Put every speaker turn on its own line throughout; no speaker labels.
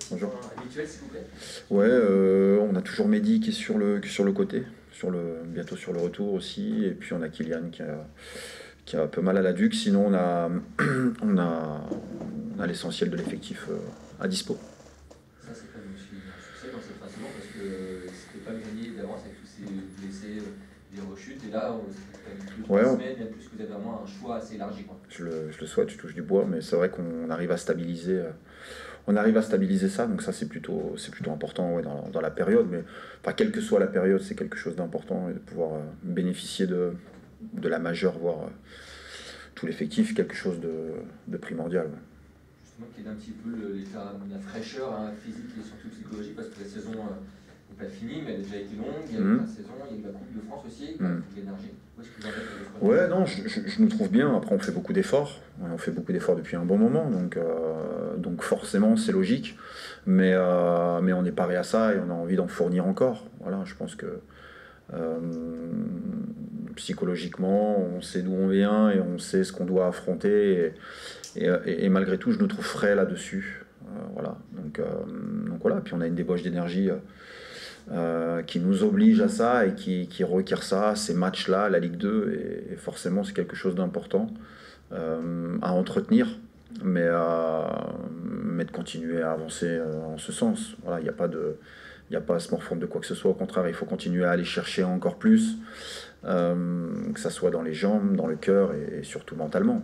Bonjour.
Habituel, s'il vous plaît.
Ouais, on a toujours Mehdi qui est sur le côté, bientôt sur le retour aussi. Et puis on a Kylian qui a un peu mal à la duque. Sinon, on a l'essentiel de l'effectif à dispo.
Ça, c'est quand même aussi un succès dans cette phase-là parce que c'était pas gagné d'avance avec tous ces blessés, les rechutes. Et là, c'est quand même plus de
Ouais,
3 semaines, bien plus que vous avez vraiment un choix assez élargi, quoi.
je le souhaite, je touche du bois, mais c'est vrai qu'on arrive à stabiliser. On arrive à stabiliser ça, donc ça c'est plutôt important, ouais, dans la période. Mais enfin, quelle que soit la période, c'est quelque chose d'important et de pouvoir bénéficier de la majeure, voire tout l'effectif, quelque chose de primordial. Ouais.
Justement, qui est un petit peu l'état de la fraîcheur physique et surtout psychologique parce que la saison n'est pas finie, mais elle a déjà été longue. Il y a eu la saison, il y a eu la Coupe de France aussi, il y a eu l'énergie. Où est-ce que vous en êtes?
Ouais, non, je nous trouve bien. Après, on fait beaucoup d'efforts. On fait beaucoup d'efforts depuis un bon moment, donc forcément, c'est logique. Mais on est paré à ça et on a envie d'en fournir encore. Voilà, je pense que psychologiquement, on sait d'où on vient et on sait ce qu'on doit affronter. Et malgré tout, je nous trouve frais là-dessus. Voilà. Donc voilà. Puis on a une débauche d'énergie qui nous oblige à ça et qui requiert ça, ces matchs-là, la Ligue 2, et forcément c'est quelque chose d'important à entretenir, mais de continuer à avancer en ce sens. Voilà, il n'y a pas à se morfondre de quoi que ce soit, au contraire, il faut continuer à aller chercher encore plus, que ça soit dans les jambes, dans le cœur et surtout mentalement.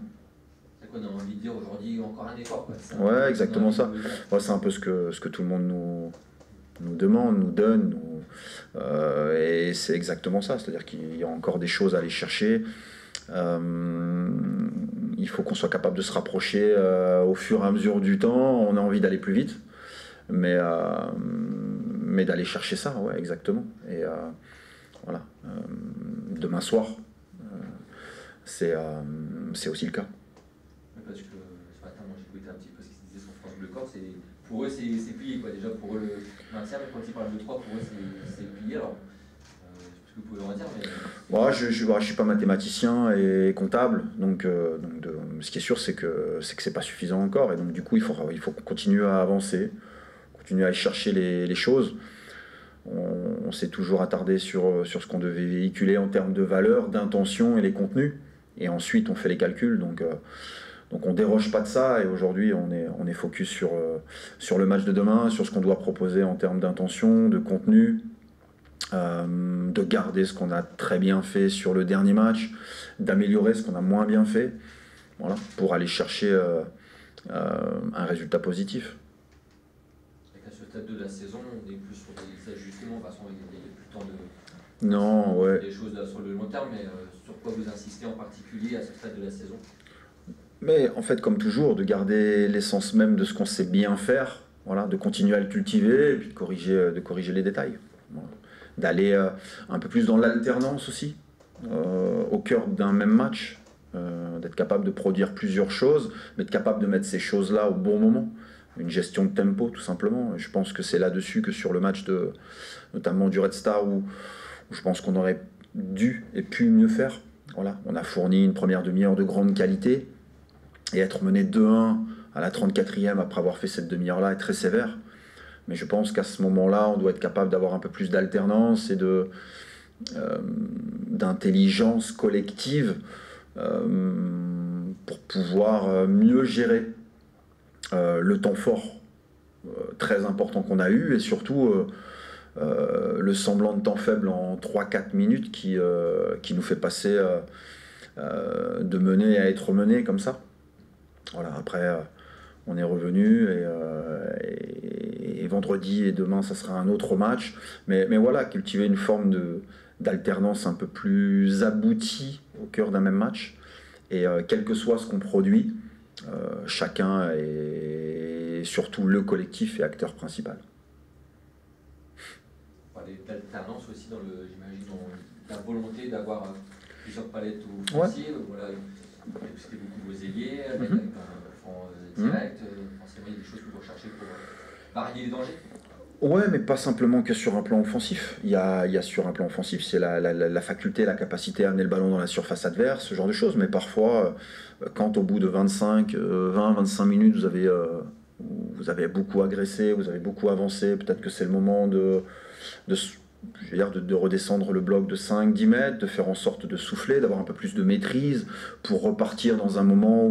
C'est quoi, on a envie de dire aujourd'hui encore un effort, quoi.
Ouais, exactement ça. Ouais, c'est un peu ce que tout le monde nous demande, nous donne, et c'est exactement ça, c'est-à-dire qu'il y a encore des choses à aller chercher. Il faut qu'on soit capable de se rapprocher au fur et à mesure du temps. On a envie d'aller plus vite, mais d'aller chercher ça, ouais, exactement. Et voilà, demain soir, c'est aussi le cas.
Parce que ce matin, moi j'écoutais un petit peu ce qu'ils disaient sur France Bleu Corse, et pour eux c'est plié, quoi. Déjà pour eux le maintien, mais quand ils parlent de 3, pour eux c'est plié. Alors, je sais pas ce que vous pouvez en dire, mais.
Moi, je suis pas mathématicien et comptable, donc ce qui est sûr, c'est que c'est pas suffisant encore, et donc du coup, il faut qu'on continue à avancer, continuer à aller chercher les choses. On s'est toujours attardé sur ce qu'on devait véhiculer en termes de valeur, d'intention et les contenus, et ensuite on fait les calculs, donc on déroge pas de ça, et aujourd'hui on est focus sur le match de demain, sur ce qu'on doit proposer en termes d'intention, de contenu, de garder ce qu'on a très bien fait sur le dernier match, d'améliorer ce qu'on a moins bien fait, voilà, pour aller chercher un résultat positif.
À ce stade de la saison, on est plus sur des ajustements, de toute façon il n'y a plus le temps de
Non, ouais.
des choses là, sur le long terme, mais sur quoi vous insistez en particulier à ce stade de la saison?
Mais en fait, comme toujours, de garder l'essence même de ce qu'on sait bien faire, voilà, de continuer à le cultiver et puis de corriger les détails. Voilà. D'aller un peu plus dans l'alternance aussi, au cœur d'un même match, d'être capable de produire plusieurs choses, mais être capable de mettre ces choses-là au bon moment. Une gestion de tempo, tout simplement. Et je pense que c'est là-dessus que sur le match notamment du Red Star, où je pense qu'on aurait dû et pu mieux faire. Voilà. On a fourni une première demi-heure de grande qualité, et être mené 2-1 à la 34e après avoir fait cette demi-heure-là est très sévère. Mais je pense qu'à ce moment-là, on doit être capable d'avoir un peu plus d'alternance et d'intelligence collective pour pouvoir mieux gérer le temps fort très important qu'on a eu, et surtout le semblant de temps faible en 3-4 minutes qui nous fait passer de mener à être mené comme ça. Voilà, après, on est revenu et vendredi et demain, ça sera un autre match. Mais voilà, cultiver une forme d'alternance un peu plus aboutie au cœur d'un même match. Et quel que soit ce qu'on produit, chacun et surtout le collectif est acteur principal.
Vous parlez d'alternance aussi, j'imagine, dans la volonté d'avoir plusieurs palettes au
Ouais.
dossier. Voilà, c'était beaucoup vos ailiers, avec un franc direct. Forcément, il y a des choses que vous recherchez pour varier les dangers.
Ouais, mais pas simplement que sur un plan offensif. Il y a sur un plan offensif, c'est la faculté, la capacité à amener le ballon dans la surface adverse, ce genre de choses. Mais parfois, quand au bout de 20-25 minutes, vous avez vous avez beaucoup agressé, vous avez beaucoup avancé, peut-être que c'est le moment de, je veux dire, de redescendre le bloc de 5-10 mètres, de faire en sorte de souffler, d'avoir un peu plus de maîtrise pour repartir dans un moment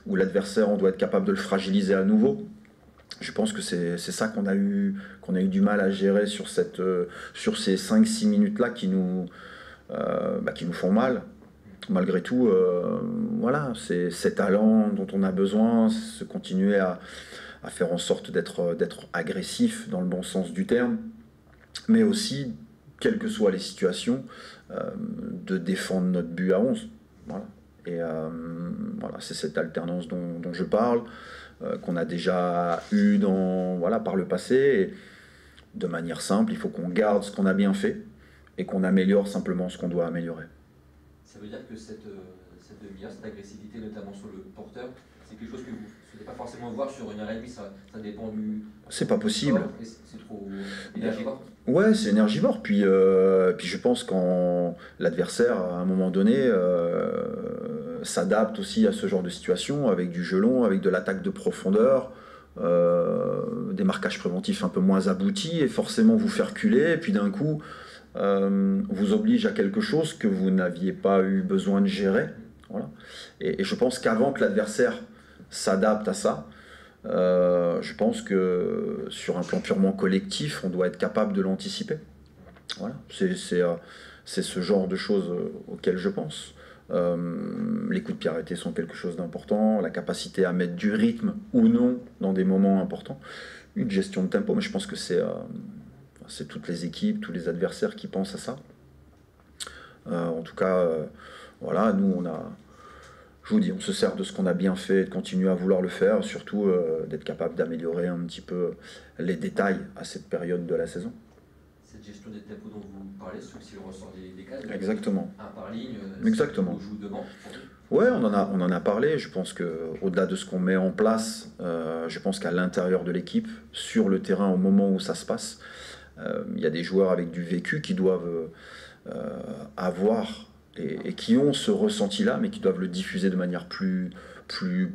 où l'adversaire, on doit être capable de le fragiliser à nouveau. Je pense que c'est ça qu'on a eu du mal à gérer sur ces 5-6 minutes-là qui nous font mal. Malgré tout, voilà, c'est ces talents dont on a besoin, se continuer à faire en sorte d'être agressif dans le bon sens du terme, mais aussi, quelles que soient les situations, de défendre notre but à 11. Voilà. Et voilà, c'est cette alternance dont je parle, qu'on a déjà eu par le passé. Et de manière simple, il faut qu'on garde ce qu'on a bien fait et qu'on améliore simplement ce qu'on doit améliorer.
Ça veut dire que cette demi-heure, cette agressivité, notamment sur le porteur, c'est quelque chose que vous ne souhaitez pas forcément voir sur une heure et demie, ça dépend du...
C'est pas possible.
C'est trop énergivore.
Ouais, c'est énergivore. Puis je pense quand l'adversaire, à un moment donné, s'adapte aussi à ce genre de situation, avec du jeu long, avec de l'attaque de profondeur, des marquages préventifs un peu moins aboutis, et forcément vous faire reculer, et puis d'un coup... vous oblige à quelque chose que vous n'aviez pas eu besoin de gérer. Voilà. Et je pense qu'avant que l'adversaire s'adapte à ça, je pense que sur un plan purement collectif, on doit être capable de l'anticiper. Voilà. C'est ce genre de choses auxquelles je pense. Les coups de pied arrêtés sont quelque chose d'important, la capacité à mettre du rythme ou non dans des moments importants, une gestion de tempo, mais je pense que c'est toutes les équipes, tous les adversaires qui pensent à ça. En tout cas, voilà, nous, je vous dis, on se sert de ce qu'on a bien fait et de continuer à vouloir le faire, surtout d'être capable d'améliorer un petit peu les détails à cette période de la saison.
Cette gestion des tempos dont vous parlez, sauf si on ressort des cadres.
Exactement.
Un par ligne,
exactement.
On joue devant.
Ouais, on en a parlé. Je pense qu'au-delà de ce qu'on met en place, je pense qu'à l'intérieur de l'équipe, sur le terrain, au moment où ça se passe, il y a des joueurs avec du vécu qui doivent avoir et qui ont ce ressenti-là, mais qui doivent le diffuser de manière plus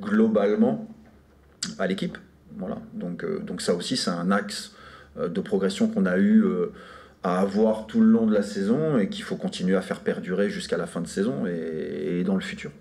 globalement à l'équipe. Voilà. Donc ça aussi, c'est un axe de progression qu'on a eu à avoir tout le long de la saison et qu'il faut continuer à faire perdurer jusqu'à la fin de saison et dans le futur.